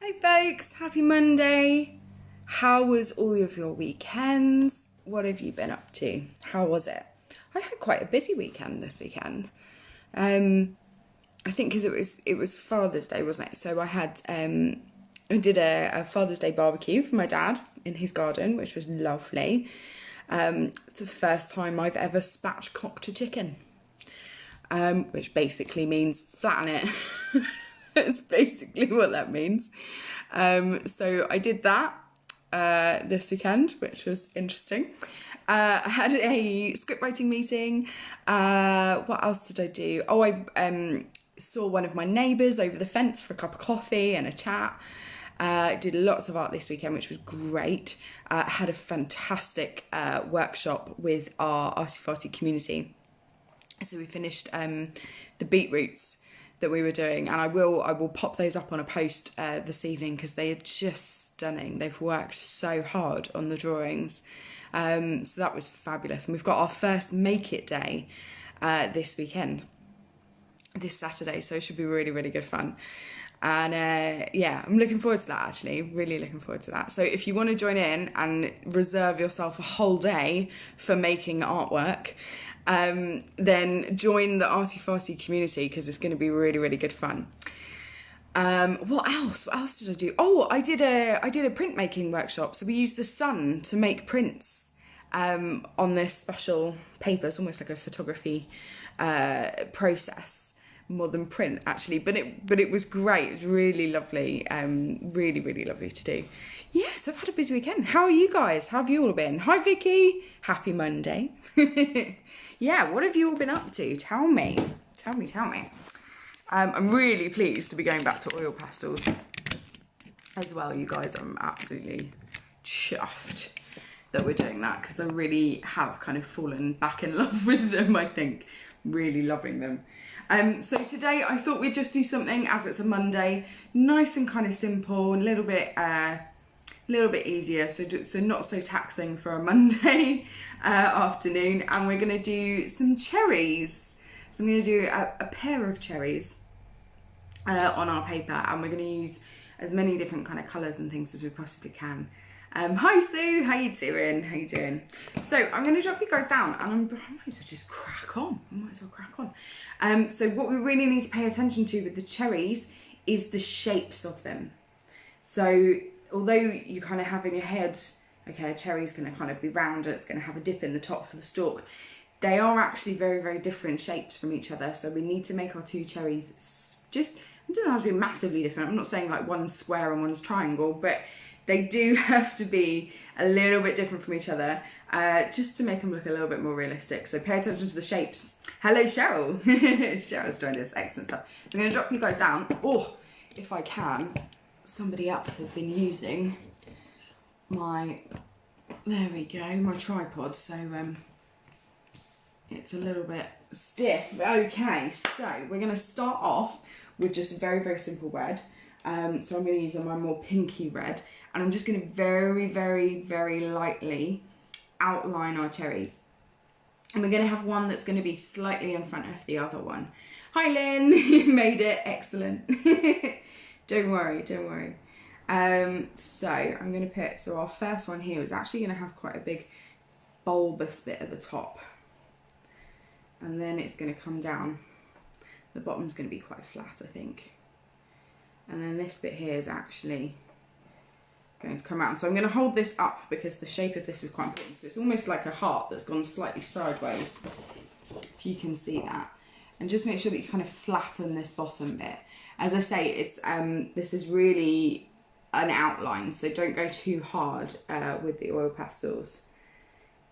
Hi folks, happy Monday. How was all of your weekends? What have you been up to? How was it? I had quite a busy weekend this weekend. I think because it was Father's Day, wasn't it? So I did a Father's Day barbecue for my dad in his garden, which was lovely. It's the first time I've ever spatchcocked a chicken, which basically means flatten it. That's basically what that means. So I did that this weekend, which was interesting. I had a script writing meeting. What else did I do? Oh, I saw one of my neighbours over the fence for a cup of coffee and a chat. Did lots of art this weekend, which was great. Had a fantastic workshop with our Arty Farty community. So we finished the beetroots that we were doing, and I will pop those up on a post this evening because they are just stunning. They've worked so hard on the drawings, so that was fabulous. And we've got our first Make It Day this weekend, this Saturday, so it should be really, really good fun. And yeah, I'm looking forward to that, actually, really looking forward to that. So if you want to join in and reserve yourself a whole day for making artwork, then join the Arty Farty community because it's going to be really, really good fun. What else did I do? Oh, I did a printmaking workshop. So we used the sun to make prints on this special paper. It's almost like a photography process, more than print actually, but it was great. It was really lovely, really, really lovely to do. Yes, I've had a busy weekend. How are you guys? How have you all been? Hi Vicky, happy Monday. Yeah, what have you all been up to? Tell me. I'm really pleased to be going back to oil pastels as well, you guys. I'm absolutely chuffed that we're doing that because I really have kind of fallen back in love with them, I think. Really loving them. So today I thought we'd just do something, as it's a Monday, nice and kind of simple, a little bit easier, so not so taxing for a Monday afternoon. And we're going to do some cherries. So I'm going to do a pair of cherries on our paper, and we're going to use as many different kind of colours and things as we possibly can. Hi Sue, how you doing? So I'm going to drop you guys down, and I might as well just crack on. So what we really need to pay attention to with the cherries is the shapes of them. So although you kind of have in your head, okay, a cherry's going to kind of be round, it's going to have a dip in the top for the stalk, they are actually very, very different shapes from each other. So we need to make our two cherries just, it doesn't have to be massively different. I'm not saying like one's square and one's triangle, but they do have to be a little bit different from each other, just to make them look a little bit more realistic. So pay attention to the shapes. Hello, Cheryl. Cheryl's joined us. Excellent stuff. I'm going to drop you guys down. Oh, if I can. Somebody else has been using my, there we go, my tripod. So it's a little bit stiff. Okay, so we're going to start off with just a very, very simple red. So I'm going to use my more pinky red, and I'm just going to very, very, very lightly outline our cherries. And we're going to have one that's going to be slightly in front of the other one. Hi Lynn, you made it, excellent. Don't worry. So I'm going to put, so our first one here is actually going to have quite a big bulbous bit at the top. And then it's going to come down. The bottom's going to be quite flat, I think. And then this bit here is actually going to come out. So I'm going to hold this up because the shape of this is quite important. So it's almost like a heart that's gone slightly sideways, if you can see that. And just make sure that you kind of flatten this bottom bit. As I say, it's this is really an outline, so don't go too hard with the oil pastels.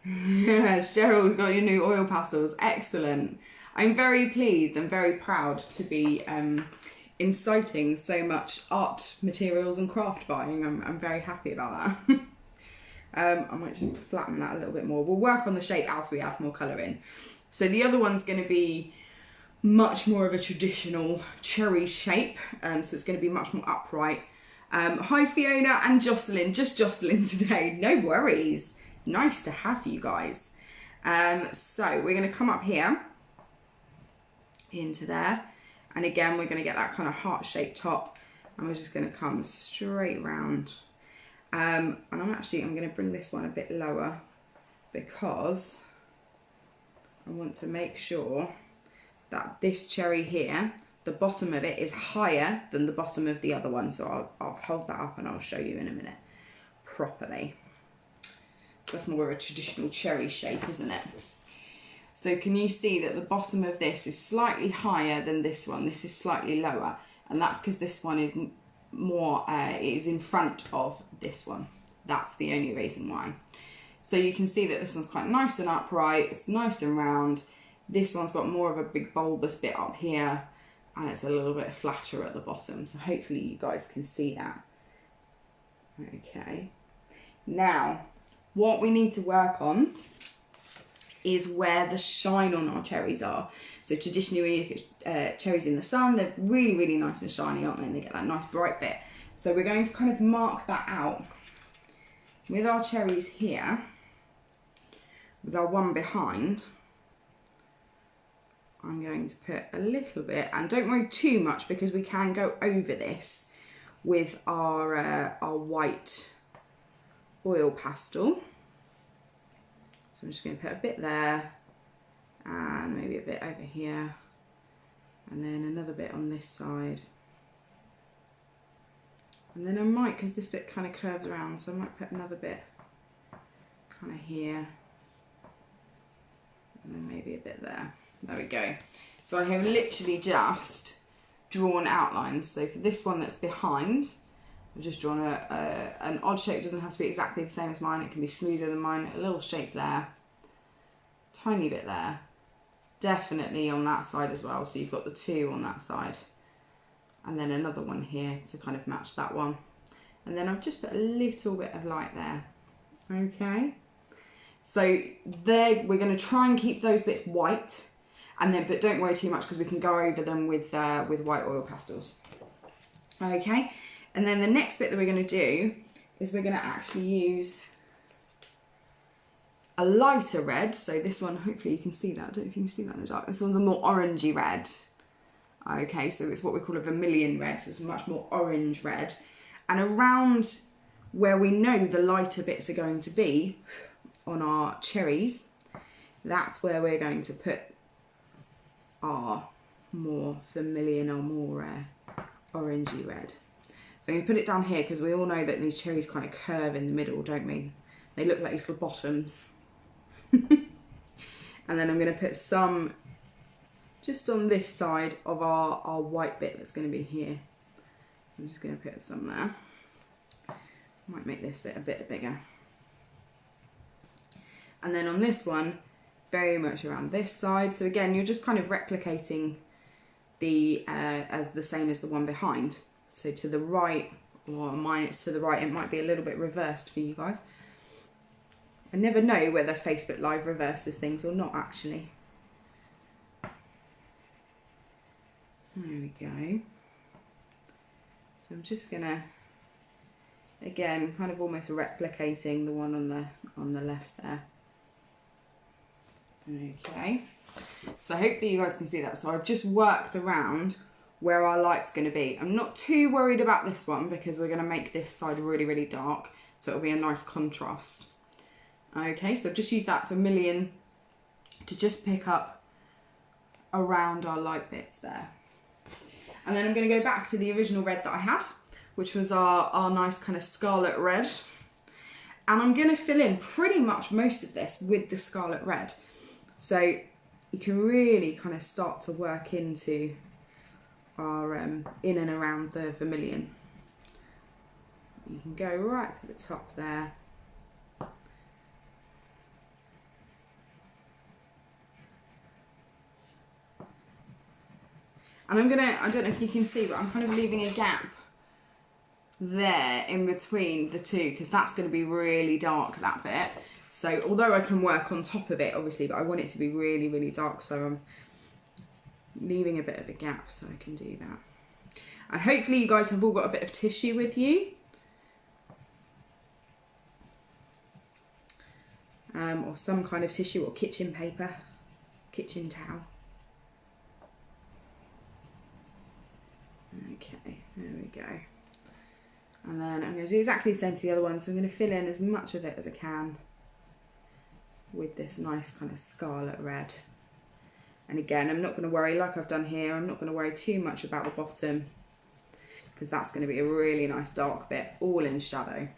Cheryl's got your new oil pastels. Excellent. I'm very pleased and very proud to be inciting so much art materials and craft buying. I'm very happy about that. I might just flatten that a little bit more. We'll work on the shape as we add more colour in. So the other one's going to be much more of a traditional cherry shape, so it's going to be much more upright. Hi Fiona and Jocelyn, just Jocelyn today, no worries. Nice to have you guys. So we're going to come up here into there, and again we're going to get that kind of heart-shaped top, And we're just going to come straight round. And I'm going to bring this one a bit lower because I want to make sure that this cherry here, the bottom of it is higher than the bottom of the other one. So I'll hold that up and I'll show you in a minute properly. That's more of a traditional cherry shape, isn't it? So can you see that the bottom of this is slightly higher than this one? This is slightly lower, and that's because this one is more, is in front of this one. That's the only reason why. So you can see that this one's quite nice and upright, it's nice and round. This one's got more of a big bulbous bit up here, and it's a little bit flatter at the bottom. So hopefully you guys can see that. Okay. Now, what we need to work on is where the shine on our cherries are. So traditionally when you get cherries in the sun, they're really, really nice and shiny, aren't they? And they get that nice bright bit. So we're going to kind of mark that out with our cherries here, with our one behind. I'm going to put a little bit, and don't worry too much because we can go over this with our white oil pastel. So I'm just going to put a bit there, and maybe a bit over here, and then another bit on this side. And then I might, because this bit kind of curves around, so I might put another bit kind of here, and then maybe a bit there. There we go. So I have literally just drawn outlines. So for this one that's behind, I've just drawn an odd shape. It doesn't have to be exactly the same as mine. It can be smoother than mine. A little shape there, tiny bit there, definitely on that side as well. So you've got the two on that side, and then another one here to kind of match that one. And then I've just put a little bit of light there. Okay. So there, we're going to try and keep those bits white, and then, but don't worry too much because we can go over them with white oil pastels. Okay. And then the next bit that we're going to do is we're going to actually use a lighter red. So this one, hopefully you can see that. I don't know if you can see that in the dark. This one's a more orangey red. Okay, so it's what we call a vermilion red. So it's a much more orange red. And around where we know the lighter bits are going to be on our cherries, that's where we're going to put our more vermilion or more orangey red. So I'm going to put it down here because we all know that these cherries kind of curve in the middle, don't we? They look like little bottoms. And then I'm going to put some just on this side of our white bit that's going to be here. So I'm just going to put some there. Might make this bit a bit bigger. And then on this one, very much around this side. So again, you're just kind of replicating the as the same as the one behind. So to the right, or mine it's to the right, it might be a little bit reversed for you guys. I never know whether Facebook Live reverses things or not, actually. There we go. So I'm just gonna, again, kind of almost replicating the one on the left there. Okay. So hopefully you guys can see that. So I've just worked around where our light's going to be. I'm not too worried about this one because we're going to make this side really, really dark. So it'll be a nice contrast. Okay, so I've just used that vermilion to just pick up around our light bits there. And then I'm going to go back to the original red that I had, which was our nice kind of scarlet red. And I'm going to fill in pretty much most of this with the scarlet red. So you can really kind of start to work into our in and around the vermilion. You can go right to the top there. And I'm gonna, I don't know if you can see, but I'm kind of leaving a gap there in between the two because that's going to be really dark, that bit. So although I can work on top of it obviously, but I want it to be really, really dark, so I'm leaving a bit of a gap so I can do that. And hopefully you guys have all got a bit of tissue with you. Or some kind of tissue or kitchen paper, kitchen towel. Okay. There we go. And then I'm going to do exactly the same to the other one. So I'm going to fill in as much of it as I can with this nice kind of scarlet red. And again, I'm not going to worry, like I've done here, I'm not going to worry too much about the bottom, because that's going to be a really nice dark bit, all in shadow.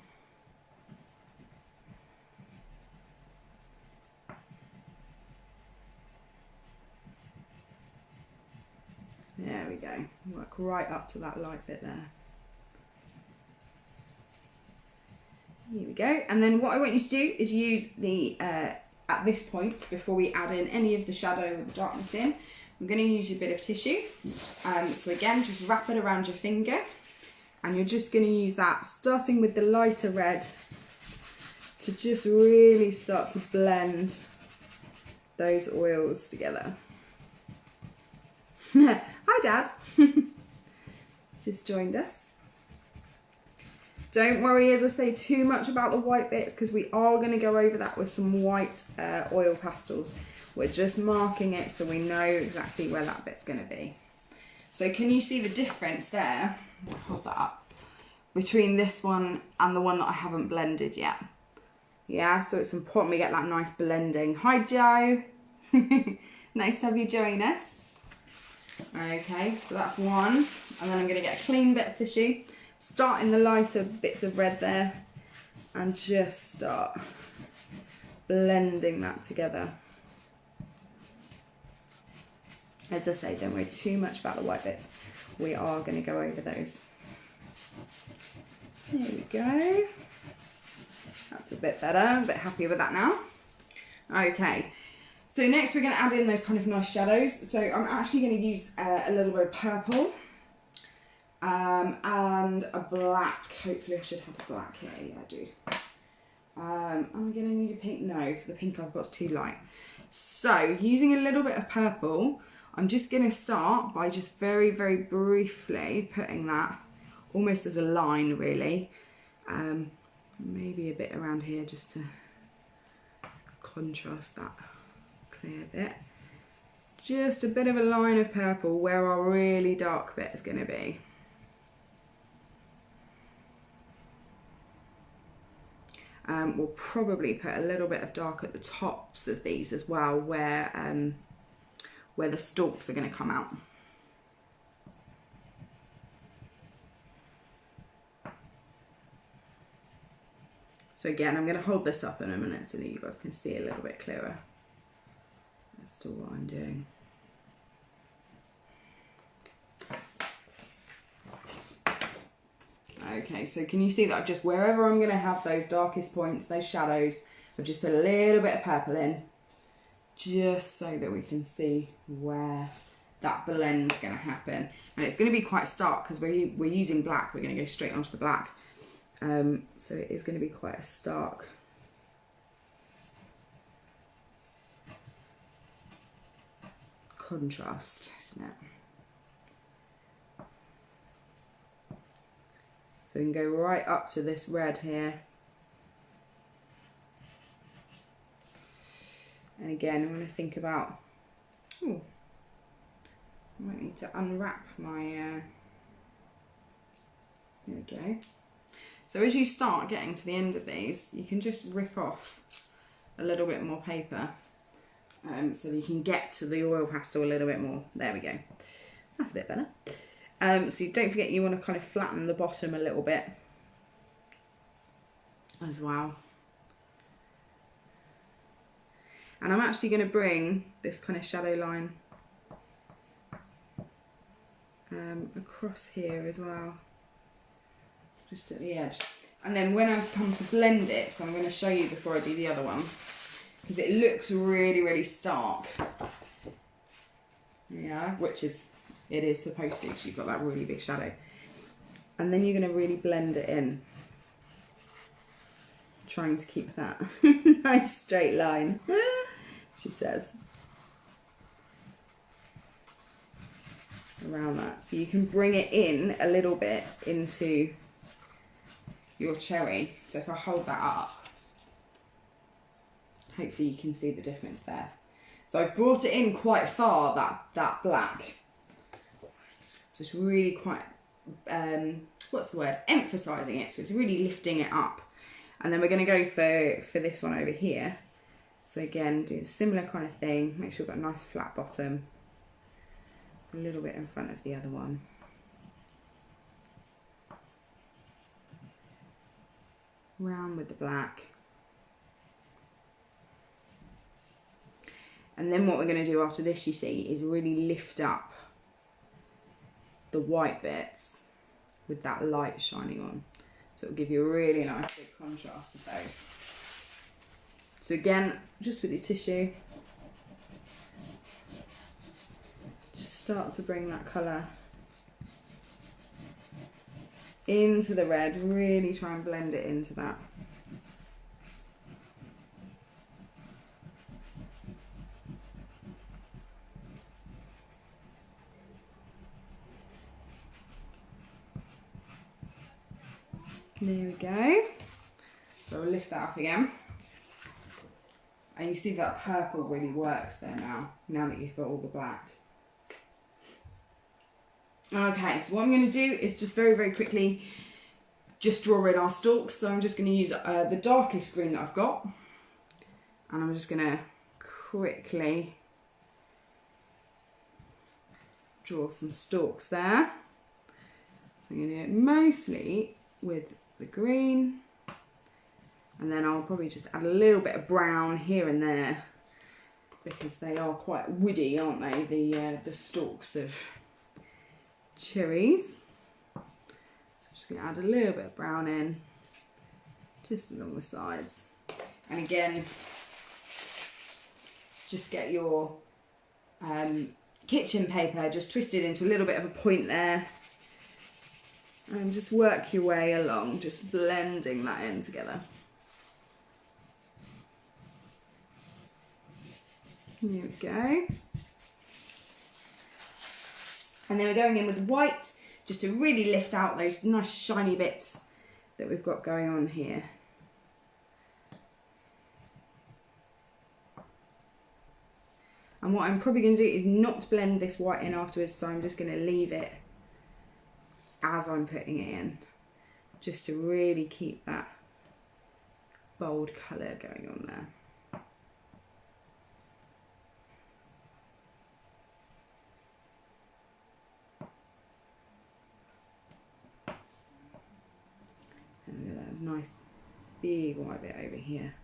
There we go. Work right up to that light bit there. Here we go. And then what I want you to do is use the, at this point, before we add in any of the shadow or the darkness in, we're going to use a bit of tissue. So again, just wrap it around your finger, and you're just going to use that, starting with the lighter red, to just really start to blend those oils together. Hi Dad, just joined us. Don't worry, as I say, too much about the white bits, because we are going to go over that with some white oil pastels. We're just marking it so we know exactly where that bit's going to be. So can you see the difference there? I'll hold that up. Between this one and the one that I haven't blended yet. Yeah, so it's important we get that nice blending. Hi Joe. Nice to have you join us. Okay, so that's one. And then I'm going to get a clean bit of tissue. Start in the lighter bits of red there, and just start blending that together. As I say, don't worry too much about the white bits. We are going to go over those. There we go. That's a bit better. I'm a bit happier with that now. Okay, so next we're going to add in those kind of nice shadows. So I'm actually going to use a little bit of purple. And a black. Hopefully I should have a black here. Yeah, I do. Am I going to need a pink? No, the pink I've got is too light. So using a little bit of purple, I'm just going to start by just very, very briefly putting that almost as a line, really. Maybe a bit around here just to contrast that clear bit. Just a bit of a line of purple where our really dark bit is going to be. We'll probably put a little bit of dark at the tops of these as well, where the stalks are going to come out. So again, I'm going to hold this up in a minute so that you guys can see a little bit clearer as to what I'm doing. Okay, so can you see that I've just, wherever I'm going to have those darkest points, those shadows, I've just put a little bit of purple in, just so that we can see where that blend's going to happen. And it's going to be quite stark because we're using black. We're going to go straight onto the black. So it is going to be quite a stark contrast, isn't it? So we can go right up to this red here. And again, I'm going to think about, I might need to unwrap my, here we go. So as you start getting to the end of these, you can just rip off a little bit more paper, so that you can get to the oil pastel a little bit more. There we go. That's a bit better. So don't forget you want to kind of flatten the bottom a little bit as well. And I'm actually going to bring this kind of shadow line across here as well, just at the edge. And then when I've come to blend it, so I'm going to show you before I do the other one, because it looks really, really stark. Yeah, it is supposed to, because you've got that really big shadow. And then you're going to really blend it in, trying to keep that nice straight line, she says, around that. So you can bring it in a little bit into your cherry. So if I hold that up, hopefully you can see the difference there. So I've brought it in quite far, that black. So it's really quite what's the word, emphasising it, so it's really lifting it up. And then we're going to go for this one over here. So again, do a similar kind of thing, make sure we've got a nice flat bottom. It's a little bit in front of the other one. Round with the black. And then what we're going to do after this, you see, is really lift up the white bits with that light shining on. So it'll give you a really nice big contrast of those. So again, just with your tissue, just start to bring that colour into the red, really try and blend it into that. There we go. So we'll lift that up again. And you see that purple really works there now that you've got all the black. Okay, so what I'm going to do is just very, very quickly just draw in our stalks. So I'm just going to use the darkest green that I've got. And I'm just going to quickly draw some stalks there. So I'm going to do it mostly with the green, and then I'll probably just add a little bit of brown here and there because they are quite woody, aren't they, the stalks of cherries. So I'm just going to add a little bit of brown in just along the sides, and again just get your kitchen paper just twisted into a little bit of a point there. And just work your way along, just blending that in together. There we go. And then we're going in with white, just to really lift out those nice shiny bits that we've got going on here. And what I'm probably going to do is not blend this white in afterwards, so I'm just going to leave it as I'm putting it in, just to really keep that bold colour going on there. And look at that nice big white bit over here,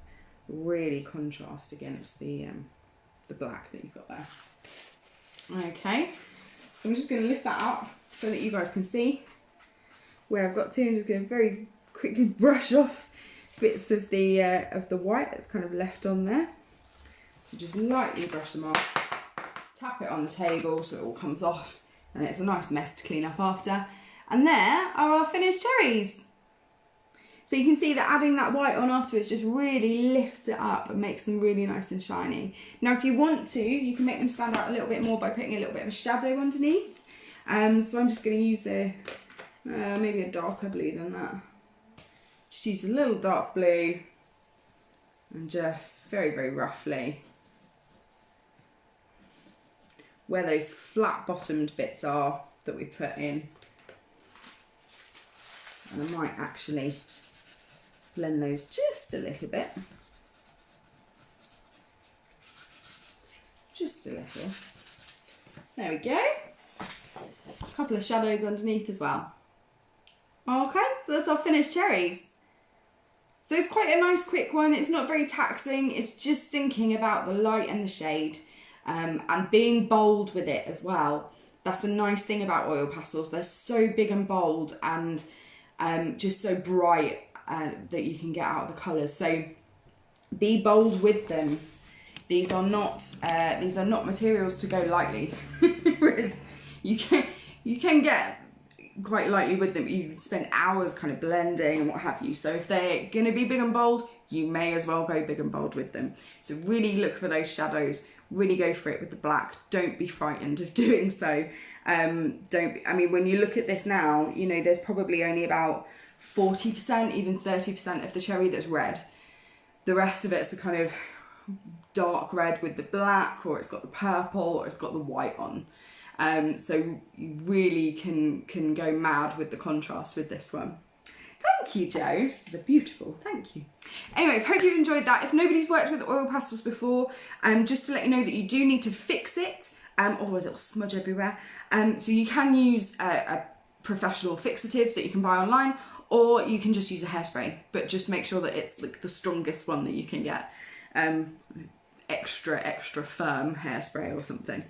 really contrast against the black that you've got there. Okay, so I'm just going to lift that up so that you guys can see where I've got to. I'm just going to very quickly brush off bits of the white that's kind of left on there. So just lightly brush them off, tap it on the table so it all comes off, and it's a nice mess to clean up after. And there are our finished cherries. So you can see that adding that white on afterwards just really lifts it up and makes them really nice and shiny. Now if you want to, you can make them stand out a little bit more by putting a little bit of a shadow underneath. So I'm just going to use maybe a darker blue than that. Just use a little dark blue and just very, very roughly where those flat bottomed bits are that we put in. And I might actually blend those just a little bit. Just a little. There we go. A couple of shadows underneath as well. Okay, so that's our finished cherries. So it's quite a nice quick one. It's not very taxing. It's just thinking about the light and the shade and being bold with it as well. That's the nice thing about oil pastels. They're so big and bold and just so bright that you can get out of the colours. So be bold with them. These are not materials to go lightly with. You can get quite lightly with them. You spend hours kind of blending and what have you. So if they're going to be big and bold, you may as well go big and bold with them. So really look for those shadows. Really go for it with the black. Don't be frightened of doing so. I mean, when you look at this now, you know, there's probably only about 40%, even 30% of the cherry that's red. The rest of it's a kind of dark red with the black, or it's got the purple, or it's got the white on. So you really can go mad with the contrast with this one. Thank you, Jo. They're beautiful. Thank you. Anyway, hope you've enjoyed that. If nobody's worked with oil pastels before, just to let you know that you do need to fix it, otherwise it'll smudge everywhere. So you can use a professional fixative that you can buy online, or you can just use a hairspray, but just make sure that it's like the strongest one that you can get. Extra firm hairspray or something.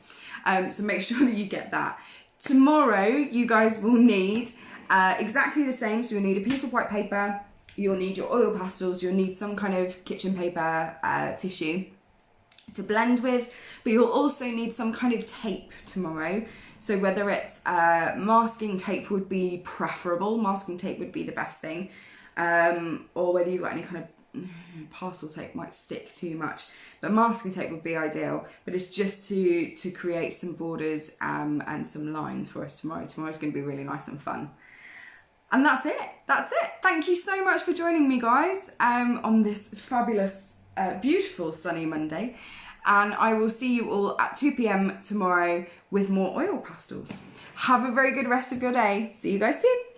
So make sure that you get that. Tomorrow, you guys will need exactly the same. So you'll need a piece of white paper, you'll need your oil pastels, you'll need some kind of kitchen paper tissue to blend with, but you'll also need some kind of tape tomorrow. So whether it's masking tape would be preferable, masking tape would be the best thing, or whether you've got any kind of parcel tape might stick too much, but masking tape would be ideal. But it's just to create some borders and some lines for us tomorrow. Tomorrow's going to be really nice and fun. And that's it. Thank you so much for joining me, guys, on this fabulous, beautiful sunny Monday. And I will see you all at 2 p.m. tomorrow with more oil pastels. Have a very good rest of your day. See you guys soon.